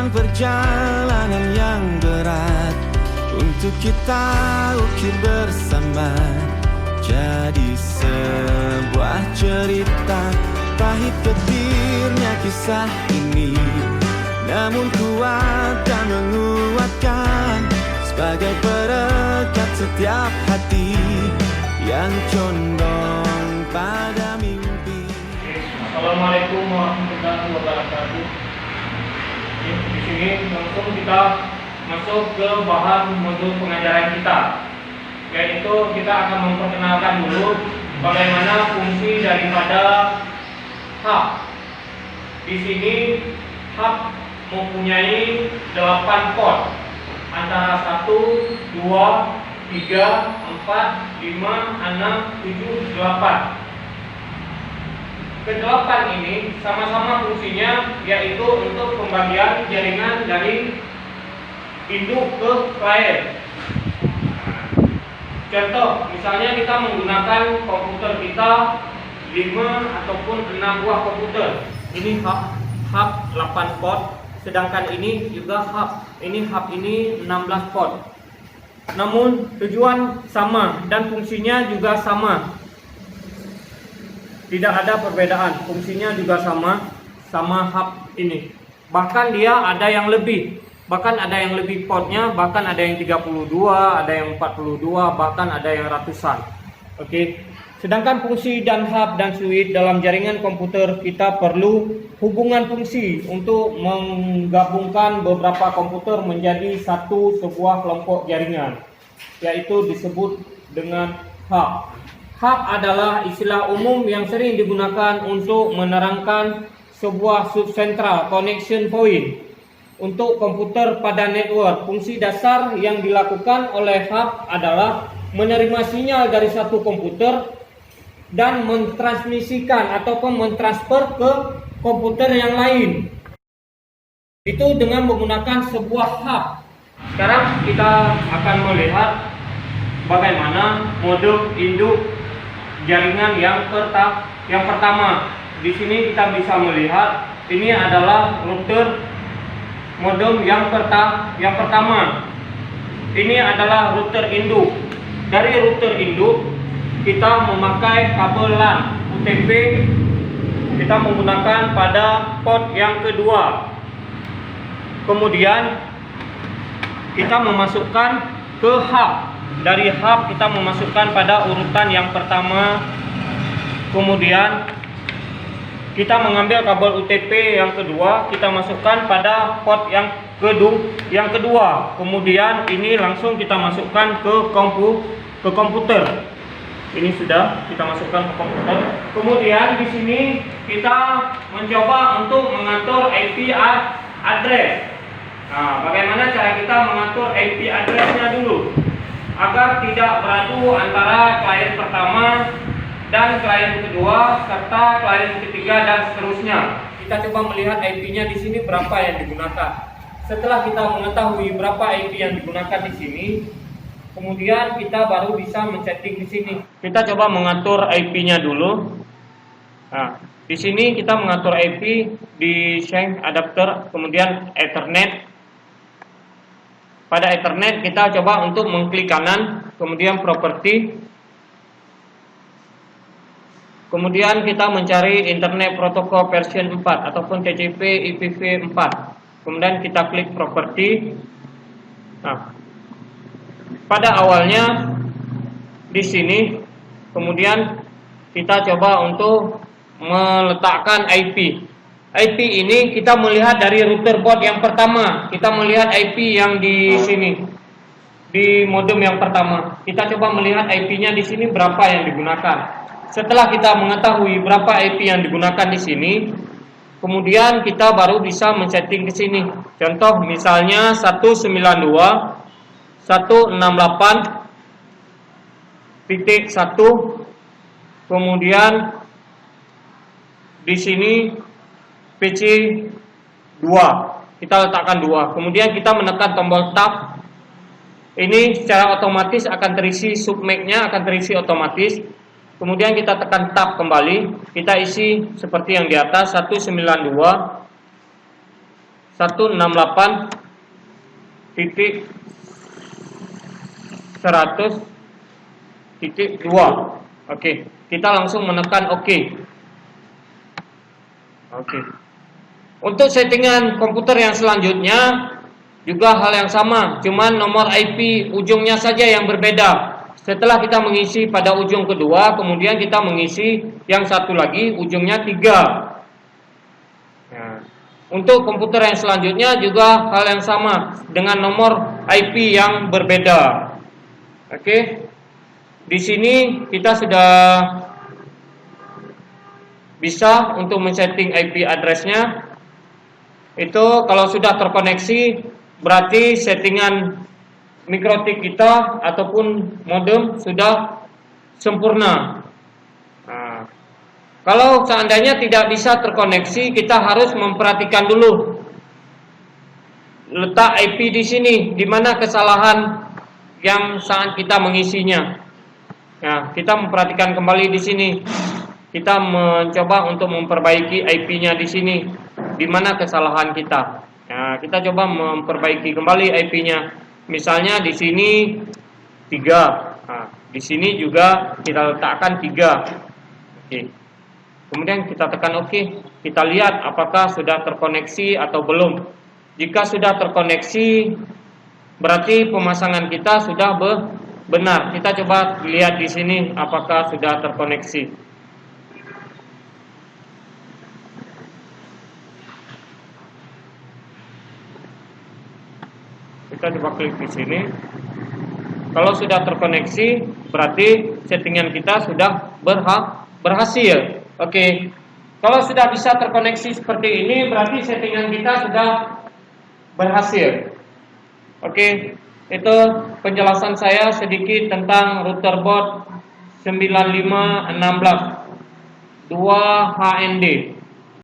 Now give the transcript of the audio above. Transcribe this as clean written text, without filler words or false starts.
Sepanjang perjalanan yang berat untuk kita ukir bersama, jadi sebuah cerita pahit getirnya kisah ini, namun kuat dan menguatkan sebagai perekat setiap hati yang condong pada mimpi. Assalamualaikum warahmatullahi wabarakatuh. Di sini langsung kita masuk ke bahan modul pengajaran kita, yaitu kita akan memperkenalkan dulu bagaimana fungsi daripada hub. Di sini hub mempunyai 8 port, antara 1, 2, 3, 4, 5, 6, 7, 8. Ke-8 ini sama-sama fungsinya yaitu untuk pembagian jaringan dari induk ke klien. Contoh, misalnya kita menggunakan komputer kita 5 ataupun 6 buah komputer. Ini hub 8 port, sedangkan ini juga hub ini 16 port. Namun tujuan sama dan fungsinya juga sama. Tidak ada perbedaan, fungsinya juga sama hub ini. Bahkan dia ada yang lebih. Bahkan ada yang lebih portnya, bahkan ada yang 32, ada yang 42, bahkan ada yang ratusan. Oke. Sedangkan fungsi dan hub dan switch dalam jaringan komputer, kita perlu hubungan fungsi untuk menggabungkan beberapa komputer menjadi sebuah kelompok jaringan, yaitu disebut dengan hub. Hub adalah istilah umum yang sering digunakan untuk menerangkan sebuah subcentral connection point untuk komputer pada network. Fungsi dasar yang dilakukan oleh hub adalah menerima sinyal dari satu komputer dan mentransmisikan ataupun mentransfer ke komputer yang lain. Itu dengan menggunakan sebuah hub. Sekarang kita akan melihat bagaimana modul induk jaringan yang pertama. Di sini kita bisa melihat ini adalah router modem yang pertama. Ini adalah router induk. Dari router induk kita memakai kabel LAN UTP. Kita menggunakan pada port yang kedua. Kemudian kita memasukkan ke hub. Dari hub kita memasukkan pada urutan yang pertama. Kemudian kita mengambil kabel UTP yang kedua, kita masukkan pada port yang kedua. Kemudian ini langsung kita masukkan ke komputer. Ini sudah kita masukkan ke komputer. Kemudian di sini kita mencoba untuk mengatur IP address. Nah, bagaimana cara kita mengatur IP addressnya dulu? Agar tidak beradu antara klien pertama dan klien kedua serta klien ketiga dan seterusnya. Kita coba melihat IP-nya di sini berapa yang digunakan. Setelah kita mengetahui berapa IP yang digunakan di sini, kemudian kita baru bisa men-setting di sini. Kita coba mengatur IP-nya dulu. Nah, di sini kita mengatur IP di shank adapter, kemudian Ethernet. Pada Ethernet kita coba untuk mengklik kanan, kemudian properti. Kemudian kita mencari Internet Protocol version 4 ataupun TCP IPv4. Kemudian kita klik properti. Nah, pada awalnya di sini, kemudian kita coba untuk meletakkan IP. IP ini kita melihat dari router port yang pertama. Kita melihat IP yang di sini, di modem yang pertama. Kita coba melihat IP-nya di sini berapa yang digunakan. Setelah kita mengetahui berapa IP yang digunakan di sini, kemudian kita baru bisa men-setting ke sini. Contoh misalnya 192.168.1, kemudian di sini PC 2, kita letakkan 2. Kemudian kita menekan tombol tab. Ini secara otomatis akan terisi, submake-nya akan terisi otomatis. Kemudian kita tekan tab kembali. Kita isi seperti yang di atas, 192.168.1. 168.100.2. Oke, kita langsung menekan OK. Oke. Untuk settingan komputer yang selanjutnya juga hal yang sama, cuman nomor IP ujungnya saja yang berbeda. Setelah kita mengisi pada ujung kedua, kemudian kita mengisi yang satu lagi ujungnya 3. Nah, untuk komputer yang selanjutnya juga hal yang sama dengan nomor IP yang berbeda. Oke. Di sini kita sudah bisa untuk men-setting IP address-nya. Itu kalau sudah terkoneksi berarti settingan mikrotik kita ataupun modem sudah sempurna. Nah, kalau seandainya tidak bisa terkoneksi, kita harus memperhatikan dulu letak IP di sini, di mana kesalahan yang saat kita mengisinya. Nah, kita memperhatikan kembali di sini. Kita mencoba untuk memperbaiki IP-nya di sini, di mana kesalahan kita. Nah, kita coba memperbaiki kembali IP-nya. Misalnya di sini 3. Nah, di sini juga kita letakkan 3. Oke. Kemudian kita tekan OK. Kita lihat apakah sudah terkoneksi atau belum. Jika sudah terkoneksi, berarti pemasangan kita sudah benar. Kita coba lihat di sini apakah sudah terkoneksi. Kita coba klik di sini. Kalau sudah terkoneksi, berarti settingan kita sudah berhasil. Oke. Kalau sudah bisa terkoneksi seperti ini, berarti settingan kita sudah berhasil. Oke. Itu penjelasan saya sedikit tentang router board 9516 2 HND.